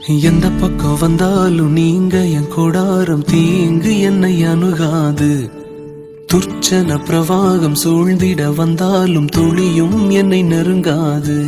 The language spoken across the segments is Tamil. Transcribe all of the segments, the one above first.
எந்த பக்கம் வந்தாலும் நீங்க என் கொடாரம் தீங்கு என்னை அணுகாது. துர்ச்சன பிரவாகம் சூழ்ந்திட வந்தாலும் துளியும் என்னை நெருங்காது.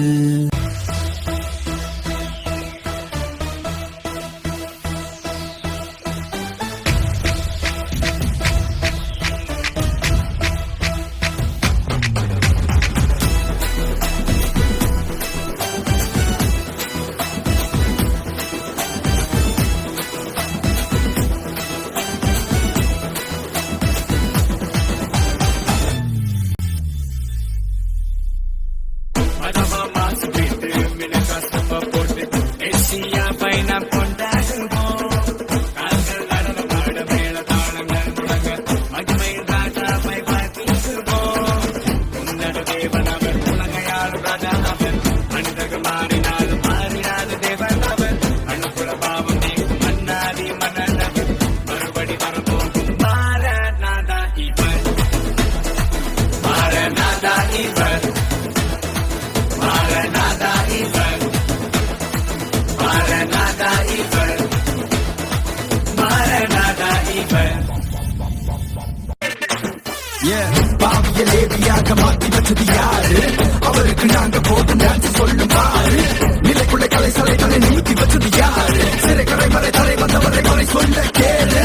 மாத்தி வச்சது யாரு? அவருக்கு நாங்க போதும் டான்ஸ் சொல்லுமாறு. நிலைக்குள்ள கலை சலைகளை நீக்கி வச்சது யாரு? சிறை கரை வரை தலை வந்தவரை வரை சொல்ல கேளு.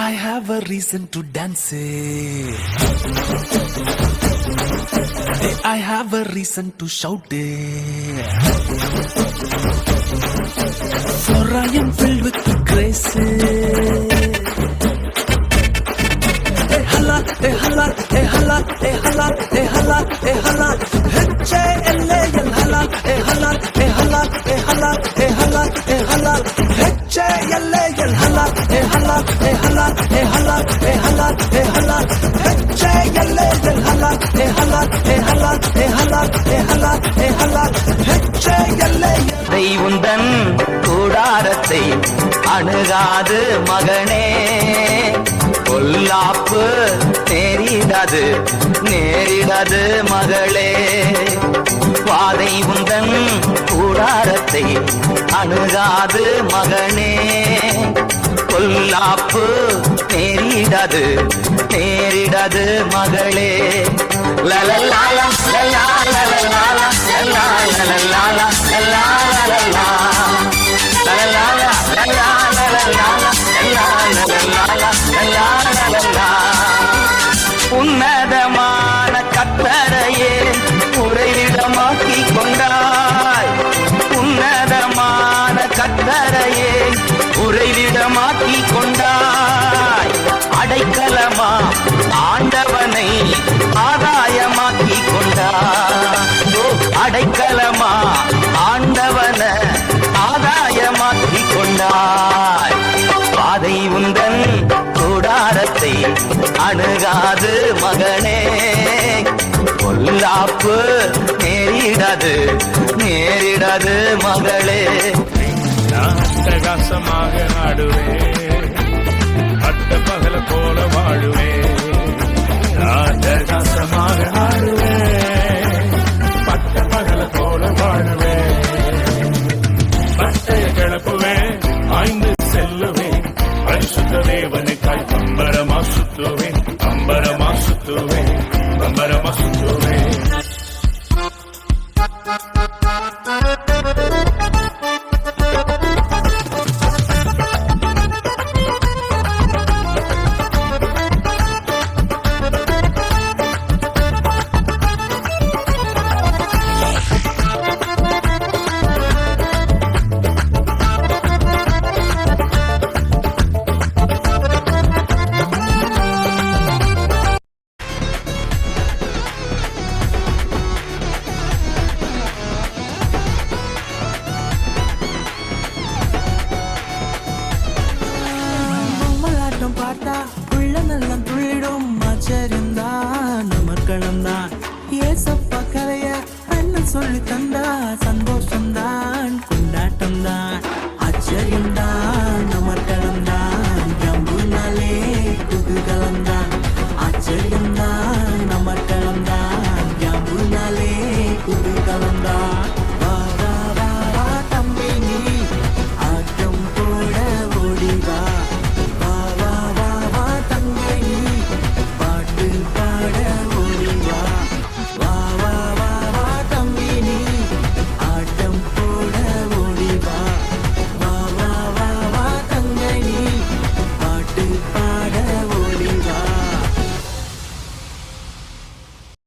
I have a reason to dance. I have a reason to shout. For I am filled with grace. Hala, hala, hala, hala, hala, hala. H-A-L-A-L hala, hala, hala, hala, hala, hala. H-A-L-A-L hala, hala, hala, hala, hala, hala. H-A-L-A-L hala, hala, hala, hala, hala, hala. H-A-L-A-L. தெய்வுந்தன் கூடாரத்தை அணுகாது மகனே, பொல்லாப்பு நேரிடாது நேரிடாது மகளே. வாதை உந்தன் கூடாரத்தை அணுகாது மகனே, பொல்லாப்பு நேரிடாது நேரிடாது மகளே. லலலாலா லலா லலலாலா லலா லலலாலா லலா லலலா லலலாலா லலா லலலாலா லலா லலலாலா லலா லலலா. உன்னதமான கட்டளையே உறைவிடமாக்கி கொண்டாய். உன்னதமான கட்டளையே உறைவிடமாக்கி கொண்டாய். அடைக்கலமா ஆண்டவனை ஆதாயமாக்கி கொண்டாய். அடைக்கலமா ஆண்டவன ஆதாயமாக்கி கொண்டாய். பாதை உந்தன் கூடாரத்தை அணுகாது மகனே, பொல்லாப்பு நேரிடாது நேரிடாது மகளே. அட்டகாசமாக ஆடுவே, அட்ட பகல போல வாழுவே. அட்டகாசமாக ஆடுவே, பட்ட பகல போல வாழுவே. பட்டைய கிளப்புவே, ஆய்ந்து செல்லுவே. பரிசுத்த தேவனுக்காய் அம்பரமா சுத்துவே, அம்பரமா சுத்துவே, அம்பரமா சுத்துவே. பார்த்தா உள்ள நல்லம் துள்ளிடும் நமக்களம் தான். ஏசப்பா கதைய அண்ணன் சொல்லி தந்தா சந்தோஷம்